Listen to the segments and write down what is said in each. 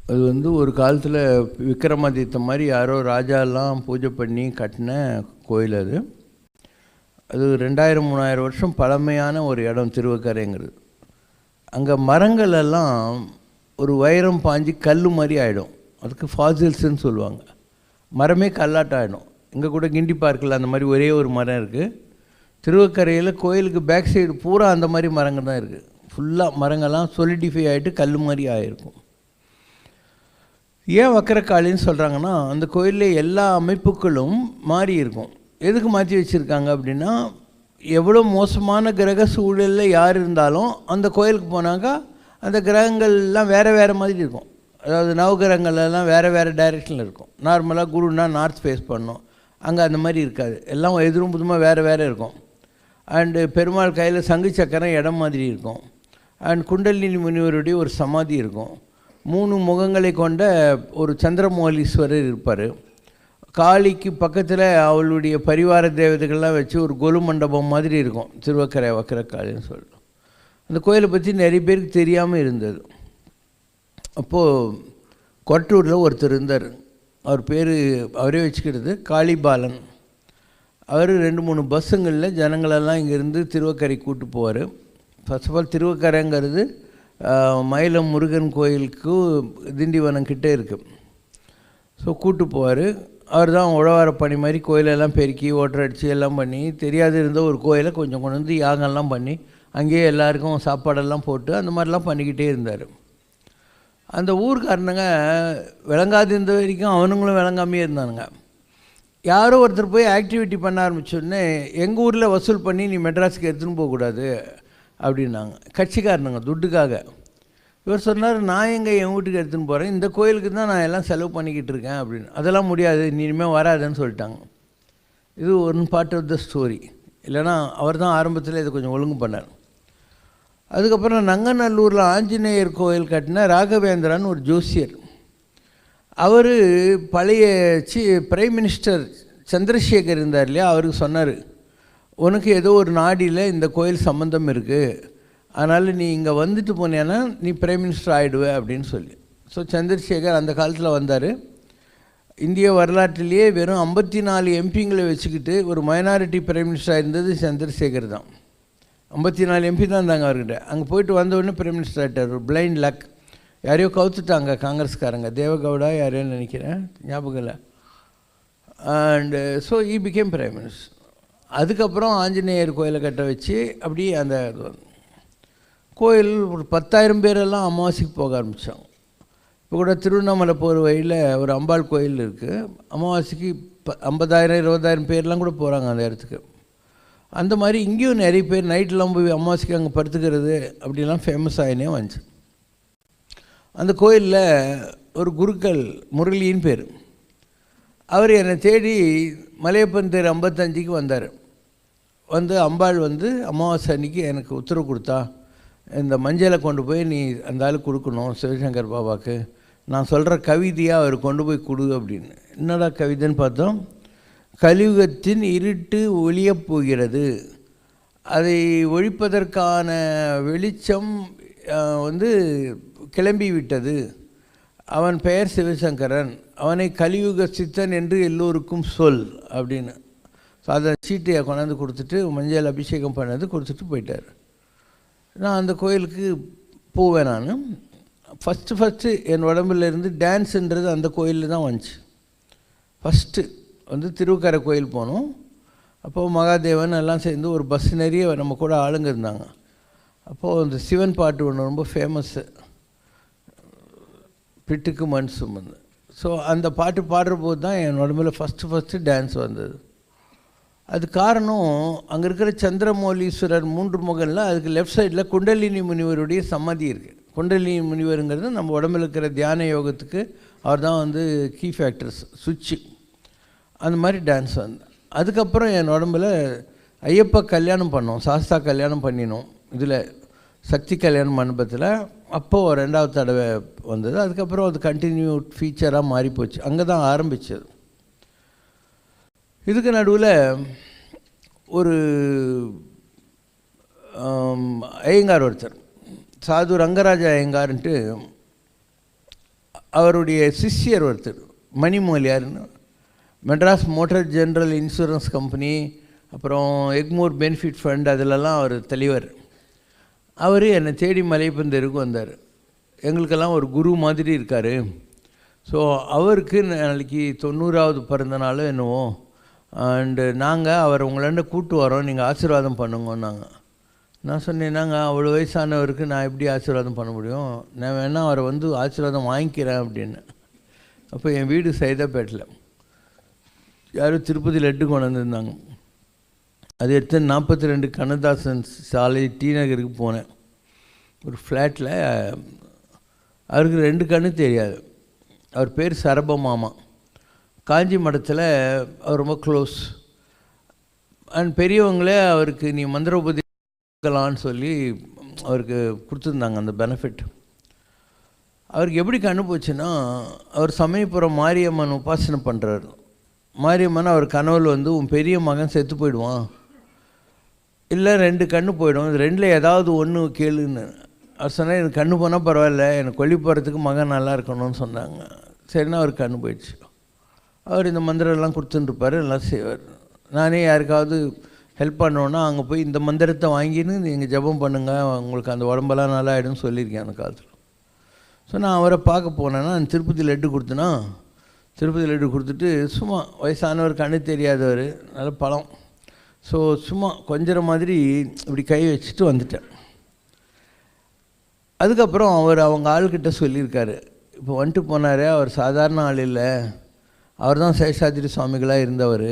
அது வந்து ஒரு காலத்தில் விக்ரமாதித்த மாதிரி யாரோ ராஜாலாம் பூஜை பண்ணி கட்டின கோயில் அது. அது 2000-3000 வருஷம் பழமையான ஒரு இடம் திருவக்கரைங்கிறது. அங்கே மரங்கள் எல்லாம் ஒரு வைரம் பாஞ்சி கல் மாதிரி ஆகிடும். அதுக்கு ஃபாசில்ஸ்ன்னு சொல்லுவாங்க. மரமே கல்லாட்டம் ஆகிடும். இங்கே கூட கிண்டி பார்க்கில் அந்த மாதிரி ஒரே ஒரு மரம் இருக்குது. திருவக்கரையில் கோயிலுக்கு பேக் சைடு பூரா அந்த மாதிரி மரங்கள் தான் இருக்குது. ஃபுல்லாக மரங்கள்லாம் சொலிடிஃபை ஆகிட்டு கல் மாதிரி ஆகிருக்கும். ஏன் வக்கரகாளின்னு சொல்கிறாங்கன்னா, அந்த கோயிலில் எல்லா அமைப்புகளும் மாறி இருக்கும். எதுக்கு மாற்றி வச்சுருக்காங்க அப்படின்னா, எவ்வளோ மோசமான கிரக சூழலில் யார் இருந்தாலும் அந்த கோயிலுக்கு போனாக்கா அந்த கிரகங்கள்லாம் வேறு வேறு மாதிரி இருக்கும். அதாவது நவகிரகங்கள்லாம் வேறு வேறு டைரெக்ஷனில் இருக்கும். நார்மலாக குருன்னா நார்த் ஃபேஸ் பண்ணோம், அங்கே அந்த மாதிரி இருக்காது. எல்லாம் எதிரும் புதுமாக வேறு வேறு இருக்கும். அண்டு பெருமாள் கையில் சங்கு சக்கரம் இடம் மாதிரி இருக்கும். அண்ட் குண்டலினி முனிவருடைய ஒரு சமாதி இருக்கும். 3 முகங்களை கொண்ட ஒரு சந்திரமௌலீஸ்வரர் இருப்பார். காளிக்கு பக்கத்தில் அவளுடைய பரிவார தேவதைகள்லாம் வச்சு ஒரு கொலு மண்டபம் மாதிரி இருக்கும். திருவக்கரை வக்கரகாளின்னு சொல்லிட்டு அந்த கோயிலை பற்றி நிறைய பேருக்கு தெரியாமல் இருந்தது. அப்போது கொட்டூரில் ஒருத்தர் இருந்தார். அவர் பேர் அவரே வச்சுக்கிறது காளிபாலன். அவர் 2-3 பஸ்ஸுங்களில் ஜனங்களெல்லாம் இங்கேருந்து திருவக்கரை கூப்பிட்டு போவார். ஃபர்ஸ்ட் ஆஃப் ஆல் திருவக்கரைங்கிறது மயிலம் முருகன் கோயிலுக்கு திண்டிவனம் கிட்டே இருக்குது. ஸோ கூப்பிட்டு போவார். அவர் தான் உழவார பணி மாதிரி கோயிலெல்லாம் பெருக்கி ஓட்டரடிச்சு எல்லாம் பண்ணி, தெரியாது இருந்த ஒரு கோயிலை கொஞ்சம் கொண்டு வந்து யாகம்லாம் பண்ணி அங்கேயே எல்லாருக்கும் சாப்பாடெல்லாம் போட்டு அந்த மாதிரிலாம் பண்ணிக்கிட்டே இருந்தார். அந்த ஊருக்காரனுங்க விளங்காது இருந்த வரைக்கும் அவனுங்களும் விளங்காமே இருந்தானுங்க. யாரோ ஒருத்தர் போய் ஆக்டிவிட்டி பண்ண ஆரம்பிச்சோடனே எங்கள் ஊரில் வசூல் பண்ணி நீ மெட்ராஸுக்கு எடுத்துன்னு போகக்கூடாது அப்படின்னாங்க. கட்சிக்காரனுங்க துட்டுக்காக. இவர் சொன்னார், நான் எங்கே என் வீட்டுக்கு எடுத்துன்னு போகிறேன், இந்த கோயிலுக்கு தான் நான் எல்லாம் செலவு பண்ணிக்கிட்டு இருக்கேன் அப்படின்னு. அதெல்லாம் முடியாது, நீ இனிமேல் வராதுன்னு சொல்லிட்டாங்க. இது one part of the story. இல்லைனா அவர் தான் ஆரம்பத்தில் இதை கொஞ்சம் ஒழுங்கு பண்ணார். அதுக்கப்புறம் நங்கநல்லூரில் ஆஞ்சநேயர் கோயில் கட்டின ராகவேந்திரான்னு ஒரு ஜோசியர். அவர் பழைய பிரைம் மினிஸ்டர் சந்திரசேகர் இருந்தார் இல்லையா, அவருக்கு சொன்னார், உனக்கு ஏதோ ஒரு நாடியில் இந்த கோயில் சம்மந்தம் இருக்குது, அதனால் நீ இங்கே வந்துட்டு போனேன்னா நீ பிரைம் மினிஸ்டர் ஆகிடுவே அப்படின்னு சொல்லி. ஸோ சந்திரசேகர் அந்த காலத்தில் வந்தார். இந்திய வரலாற்றிலேயே வெறும் 54 எம்பிங்களை வச்சுக்கிட்டு ஒரு மைனாரிட்டி பிரைம் மினிஸ்டராக இருந்தது சந்திரசேகர் தான். 54 எம்பி தான் இருந்தாங்க அவர்கிட்ட. அங்கே போயிட்டு வந்தவுடனே பிரைம் மினிஸ்டர் ஆகிட்டார். ஒரு பிளைண்ட் லக். யாரையோ கவுத்துட்டாங்க காங்கிரஸ்காரங்க, தேவகவுடா யாரையோன்னு நினைக்கிறேன், ஞாபகம் இல்லை. And so he became prime minister. அதுக்கப்புறம் ஆஞ்சநேயர் கோயிலை கட்ட வச்சு அப்படியே அந்த கோயில் ஒரு 10,000 பேரெல்லாம் அமாவாசைக்கு போக ஆரம்பித்தாங்க. இப்போ கூட திருவண்ணாமலை போகிற வழியில் ஒரு அம்பாள் கோயில் இருக்குது. அமாவாசைக்கு 50,000-20,000 பேர்லாம் கூட போகிறாங்க அந்த இடத்துக்கு. அந்த மாதிரி இங்கேயும் நிறைய பேர் நைட்டெலாம் போய் அமாவாசைக்கு அங்கே படுத்துக்கிறது அப்படிலாம் ஃபேமஸ் ஆகினே வந்துச்சு. அந்த கோயிலில் ஒரு குருக்கள் முரளின்னு பேர். அவர் என்னை தேடி மலையப்பன் தேர் 55க்கு வந்தார். வந்து அம்பாள் வந்து அமாவாசை அன்றைக்கி எனக்கு உத்தரவு கொடுத்தா, இந்த மஞ்சளை கொண்டு போய் நீ அந்த ஆளுக்கு கொடுக்கணும் சிவசங்கர் பாபாவுக்கு, நான் சொல்கிற கவிதையாக அவர் கொண்டு போய் கொடு அப்படின்னு. என்னடா கவிதைன்னு பார்த்தோம். கலியுகத்தின் இருட்டு ஒளியப் போகிறது, அதை ஒழிப்பதற்கான வெளிச்சம் வந்து கிளம்பி விட்டது, அவன் பெயர் சிவசங்கரன், அவனை கலியுக சித்தன் என்று எல்லோருக்கும் சொல் அப்படின்னு. ஸோ அதை சீட்டையை கொண்டாந்து கொடுத்துட்டு மஞ்சள் அபிஷேகம் பண்ணது கொடுத்துட்டு போயிட்டார். நான் அந்த கோயிலுக்கு போவேன். நான் ஃபஸ்ட்டு என் உடம்புலேருந்து டான்ஸுன்றது அந்த கோயிலில் தான் வந்துச்சு. ஃபஸ்ட்டு வந்து திருவக்கரை கோயில் போனோம். அப்போது மகாதேவன் எல்லாம் சேர்ந்து ஒரு பஸ் நிறைய நம்ம கூட ஆளுங்க இருந்தாங்க. அப்போது அந்த சிவன் பாட்டு ஒன்று ரொம்ப ஃபேமஸ்ஸு, பிட்டுக்கு மண் சுமந்து. ஸோ அந்த பாட்டு பாடுற போது தான் என் உடம்புல ஃபஸ்ட்டு டான்ஸ் வந்தது. அது காரணம், அங்கே இருக்கிற சந்திரமௌலீஸ்வரர் 3 முகனில் அதுக்கு லெஃப்ட் சைடில் குண்டலினி முனிவருடைய சமாதி இருக்குது. குண்டலினி முனிவருங்கிறது நம்ம உடம்புல இருக்கிற தியான யோகத்துக்கு அவர் தான் வந்து கீ ஃபேக்டர்ஸ், சுவிட்சு. அந்த மாதிரி டான்ஸ் வந்து அதுக்கப்புறம் என் உடம்புல ஐயப்பா கல்யாணம் பண்ணோம், சாஸ்தா கல்யாணம் பண்ணினோம் இதில் சக்தி கல்யாண மண்டபத்தில். அப்போது 2வது தடவை வந்தது. அதுக்கப்புறம் அது கண்டினியூட் ஃபீச்சராக மாறிப்போச்சு. அங்கே தான் ஆரம்பித்தது. இதுக்கு நடுவில் ஒரு ஐயங்கார் ஒருத்தர், சாது ரங்கராஜ ஐயங்கார்ன்ட்டு, அவருடைய சிஷ்யர் ஒருத்தர் மணிமொழியார்னு, Madras motor general insurance company, அப்புறம் எக்மோர் பெனிஃபிட் ஃபண்ட், அதிலெல்லாம் அவர் தலைவர். அவர் என்னை தேடி மலையப்பந்தருக்கு வந்தார். எங்களுக்கெல்லாம் ஒரு குரு மாதிரி இருக்கார். ஸோ அவருக்கு நாளைக்கு 90வது பிறந்த நாள் என்னவோ, அண்டு நாங்கள் அவர் உங்களாண்ட கூப்பிட்டு வரோம், நீங்கள் ஆசீர்வாதம் பண்ணுங்கன்னாங்க. நான் சொன்னேன், நாங்கள் அவ்வளோ வயசானவருக்கு நான் எப்படி ஆசீர்வாதம் பண்ண முடியும், நான் வேணால் அவரை வந்து ஆசீர்வாதம் வாங்கிக்கிறேன் அப்படின்னு. அப்போ என் வீடு சைதாப்பேட்டில் யாரும் திருப்பதி லட்டு கொண்டு வந்திருந்தாங்க. அது எடுத்து 42 கண்ணதாசன் சாலை டி நகருக்கு போனேன். ஒரு ஃப்ளாட்டில் அவருக்கு 2 கண்ணு தெரியாது. அவர் பேர் சரபமாமா. காஞ்சி மடத்தில் அவர் ரொம்ப க்ளோஸ். அண்ட் பெரியவங்களே அவருக்கு நீ மந்திர உபதேசிக்கலான்னு சொல்லி அவருக்கு கொடுத்துருந்தாங்க அந்த பெனிஃபிட். அவருக்கு எப்படி கண்ணு போச்சுன்னா, அவர் சமயபுரம் மாரியம்மன் உபாசனை பண்ணுறாரு. மாரியம்மன் அவர் கனவுல வந்து உன் பெரிய மகன் செத்து போயிடுவான், இல்லை 2 கண்ணு போயிடும், இது 2ல் ஏதாவது ஒன்று கேளுன்னு. அவர் சொன்னால் எனக்கு கண்ணு போனால் பரவாயில்ல, எனக்கு கொல்லி போகிறதுக்கு மகன் நல்லா இருக்கணும்னு சொன்னாங்க. சரின்னா அவருக்கு கண்ணு போயிடுச்சு. அவர் இந்த மந்திரம்லாம் கொடுத்துட்டுருப்பார், எல்லாம் செய்வார். நானே யாருக்காவது ஹெல்ப் பண்ணோன்னா அங்கே போய் இந்த மந்திரத்தை வாங்கின்னு நீங்கள் ஜபம் பண்ணுங்கள், உங்களுக்கு அந்த உடம்பெல்லாம் நல்லா ஆகிடும்னு சொல்லியிருக்கேன் அந்த காலத்தில். ஸோ நான் அவரை பார்க்க போனேன்னா திருப்பதி லட்டு கொடுத்தேன்னா, திருப்பதி லட்டு கொடுத்துட்டு சும்மா வயசானவர், கண்ணு தெரியாதவர், நல்ல பழம். ஸோ சும்மா கொஞ்சம் மாதிரி இப்படி கை வச்சுட்டு வந்துட்டேன். அதுக்கப்புறம் அவர் அவங்க ஆள்கிட்ட சொல்லியிருக்காரு, இப்போ வந்துட்டு போனார், அவர் சாதாரண ஆள் இல்லை, அவர் தான் சேஷாதிரி சுவாமிகளாக இருந்தவர்.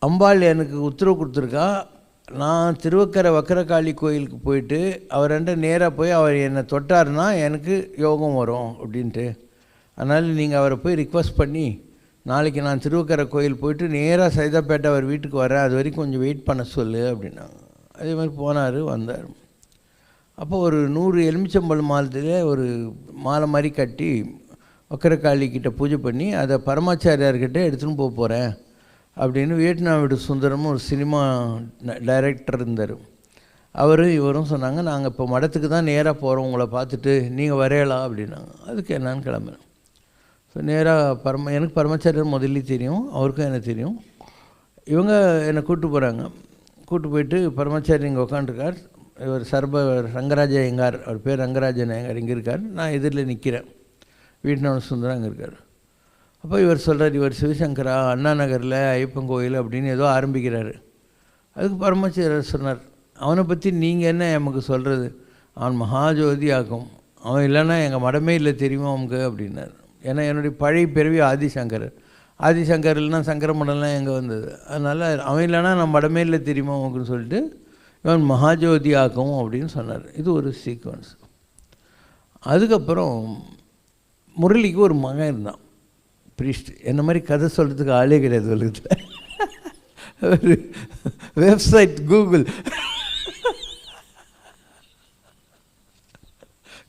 அம்பாள் எனக்கு உத்தரவு கொடுத்துருக்கா, நான் திருவக்கரை வக்கரகாளி கோயிலுக்கு போயிட்டு அவர்கிட்ட நேராக போய் அவர் என்னை தொட்டார்னா எனக்கு யோகம் வரும் அப்படின்ட்டு. அதனால் நீங்கள் அவரை போய் ரிக்வெஸ்ட் பண்ணி நாளைக்கு நான் திருவக்கரை கோயில் போயிட்டு நேராக சைதாப்பேட்டை அவர் வீட்டுக்கு வரேன், அது வரைக்கும் கொஞ்சம் வெயிட் பண்ண சொல்லு அப்படின்னாங்க. அதே மாதிரி போனார், வந்தார். அப்போ ஒரு 100 எலுமிச்சம்பழம் மாலத்தில் ஒரு மாலை மாதிரி கட்டி வக்கரகாளிக்கிட்ட பூஜை பண்ணி அதை பரமாச்சாரியார்கிட்ட எடுத்துன்னு போகிறேன் அப்படின்னு வியட்நாம் வீடு சுந்தரமும் ஒரு சினிமா டைரக்டர் இருந்தார். இவரும் சொன்னாங்க, நாங்கள் இப்போ மடத்துக்கு தான் நேராக போகிறோம், உங்களை பார்த்துட்டு நீங்கள் வரையலாம் அப்படின்னாங்க. அதுக்கு என்னான்னு கிளம்புறேன். ஸோ நேராக எனக்கு பரமாச்சாரியர் முதல்ல தெரியும், அவருக்கும் எனக்கு தெரியும். இவங்க என்னை கூப்பிட்டு போகிறாங்க. கூப்பிட்டு போயிட்டு பரமாச்சாரி இங்கே உட்காந்துருக்கார். இவர் ரங்கராஜ ஐயங்கார், அவர் பேர் ரங்கராஜன் ஐயங்கார், இங்கே இருக்கார். நான் எதிரில் நிற்கிறேன். வீட்நாத சுந்தரம் அங்கே இருக்கார். அப்போ இவர் சொல்கிறார், இவர் சிவசங்கரா, அண்ணா நகரில் ஐயப்பன் கோயில் அப்படின்னு ஏதோ ஆரம்பிக்கிறார். அதுக்கு பரமாச்சாரியர் சொன்னார், அவனை பற்றி நீங்கள் என்ன நமக்கு சொல்கிறது, அவன் மகாஜோதி ஆகும், அவன் இல்லைன்னா எங்கள் மடமே இல்லை தெரியுமா அவனுக்கு அப்படின்னார். ஏன்னா என்னுடைய பழைய பிறவி ஆதிசங்கர், ஆதிசங்கர் இல்லைன்னா சங்கர மடம்லாம் எங்கே வந்தது, அதனால் அவன் இல்லைன்னா நான் மடமே இல்லை தெரியுமா அவனுக்குன்னு சொல்லிட்டு இவன் மகாஜோதி ஆகும் அப்படின்னு சொன்னார். இது ஒரு சீக்வன்ஸ். அதுக்கப்புறம் முரளிக்கு ஒரு மகன் இருந்தான், ப்ரீஸ்ட். என்ன மாதிரி கதை சொல்கிறதுக்கு ஆளே கிடையாது உலகத்தில். ஒரு வெப்சைட் கூகுள்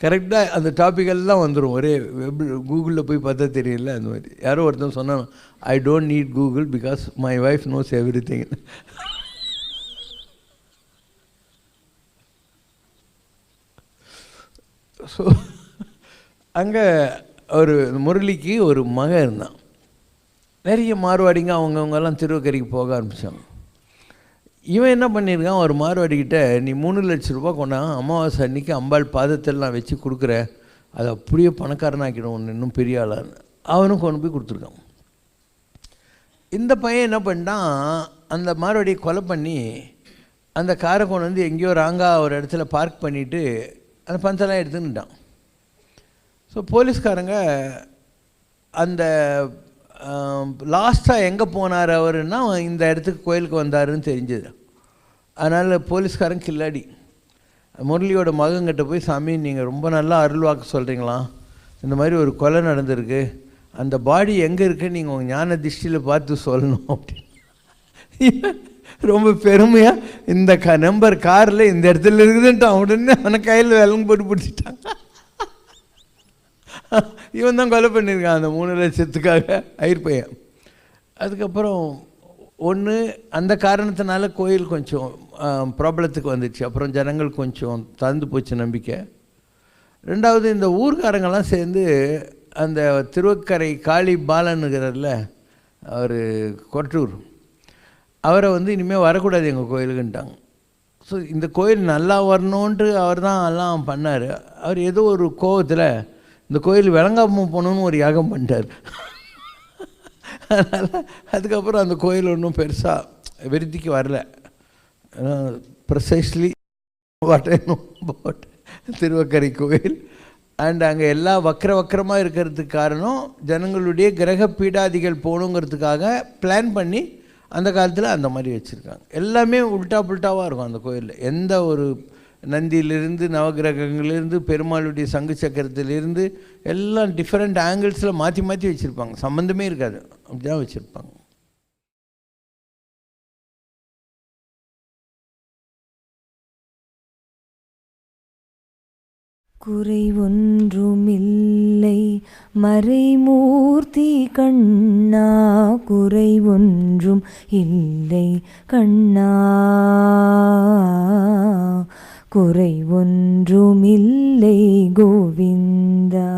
கரெக்டாக அந்த டாப்பிக்கெல்லாம் வந்துடும், ஒரே கூகுளில் போய் பார்த்தா தெரியல. அந்த மாதிரி யாரோ ஒருத்தன் சொன்னான், I don't need Google because my wife knows everything. So அங்கே ஒரு முரளிக்கு ஒரு மகன் இருந்தான். நிறைய மார்வாடிங்க அவங்கவுங்கெல்லாம் திருவக்கரைக்கு போக ஆரம்பித்தாங்க. இவன் என்ன பண்ணியிருக்கான், ஒரு மார்வாடிக்கிட்ட நீ 3 லட்ச ரூபா கொண்டா, அமாவாசை அன்றைக்கி அம்பாள் பாதத்தில் நான் வச்சு கொடுக்குறேன், அதை அப்படியே பணக்காரனாக்கிடும் ஒன்று இன்னும் பெரிய ஆளான்னு. அவனும் கொண்டு போய் கொடுத்துருக்கான். இந்த பையன் என்ன பண்ணிட்டான், அந்த மார்வாடியை கொலை பண்ணி அந்த காரை கொண்டு வந்து எங்கேயோ ராங்காக ஒரு இடத்துல பார்க் பண்ணிவிட்டு அந்த பணத்தெல்லாம் எடுத்துக்கிட்டான். ஸோ போலீஸ்காரங்க அந்த லாஸ்ட்டாக எங்கே போனார் அவருன்னா இந்த இடத்துக்கு கோயிலுக்கு வந்தாருன்னு தெரிஞ்சது. அதனால் போலீஸ்காரன் கில்லாடி முரளியோட மகன்கிட்ட போய், சாமி நீங்கள் ரொம்ப நல்லா அருள் வாக்கு சொல்கிறீங்களா, இந்த மாதிரி ஒரு கொலை நடந்திருக்கு, அந்த பாடி எங்கே இருக்குன்னு நீங்கள் உங்கள் ஞான திருஷ்டியில் பார்த்து சொல்லணும் அப்படின்னு ரொம்ப பெருமையாக இந்த நம்பர் காரில் இந்த இடத்துல இருக்குதுன்ட்டான். உடனே அவனை கையில் விலங்கு போட்டு பிடிச்சிட்டான். இவன் தான் கொலை பண்ணியிருக்கான் அந்த 3 லட்சத்துக்காக ஐயர் பையன். அதுக்கப்புறம் ஒன்று அந்த காரணத்தினால கோயில் கொஞ்சம் ப்ராப்ளத்துக்கு வந்துச்சு. அப்புறம் ஜனங்கள் கொஞ்சம் தந்து போச்சு நம்பிக்கை. ரெண்டாவது இந்த ஊர்க்காரங்கெல்லாம் சேர்ந்து அந்த திருவக்கரை காளி பாலனுங்கிறல்ல, அவர் கொட்டூர், அவரை இனிமேல் வரக்கூடாது எங்கள் கோயிலுக்குன்ட்டாங்க. ஸோ இந்த கோயில் நல்லா வரணுன்ட்டு அவர் தான் எல்லாம் பண்ணார். அவர் ஏதோ ஒரு கோவத்தில் இந்த கோயில் விளங்காமல் போகணுன்னு ஒரு யாகம் பண்ணிட்டார். அதனால் அதுக்கப்புறம் அந்த கோயில் ஒன்றும் பெருசாக விருத்திக்கு வரல. Precisely what I know about Thiruvakkarai கோயில். அண்ட் அங்கே எல்லாம் வக்கரமாக இருக்கிறதுக்கு காரணம் ஜனங்களுடைய கிரக பீடாதிகள் போகணுங்கிறதுக்காக பிளான் பண்ணி அந்த காலத்தில் அந்த மாதிரி வச்சுருக்காங்க. எல்லாமே உல்ட்டா புல்ட்டாவாக இருக்கும் அந்த கோயிலில். எந்த ஒரு நந்தியிலிருந்து நவகிரகங்களிலிருந்து பெருமாளுடைய சங்கு சக்கரத்திலிருந்து எல்லாம் டிஃப்ரெண்ட் ஆங்கிள்ஸில் மாற்றி மாற்றி வச்சுருப்பாங்க. சம்மந்தமே இருக்காது, அப்படி தான் வச்சுருப்பாங்க. குறை ஒன்றுமில்லை மறைமூர்த்தி கண்ணா, குறை ஒன்றும் இல்லை கண்ணா, குறை ஒன்றுமில்லை கோவிந்தா.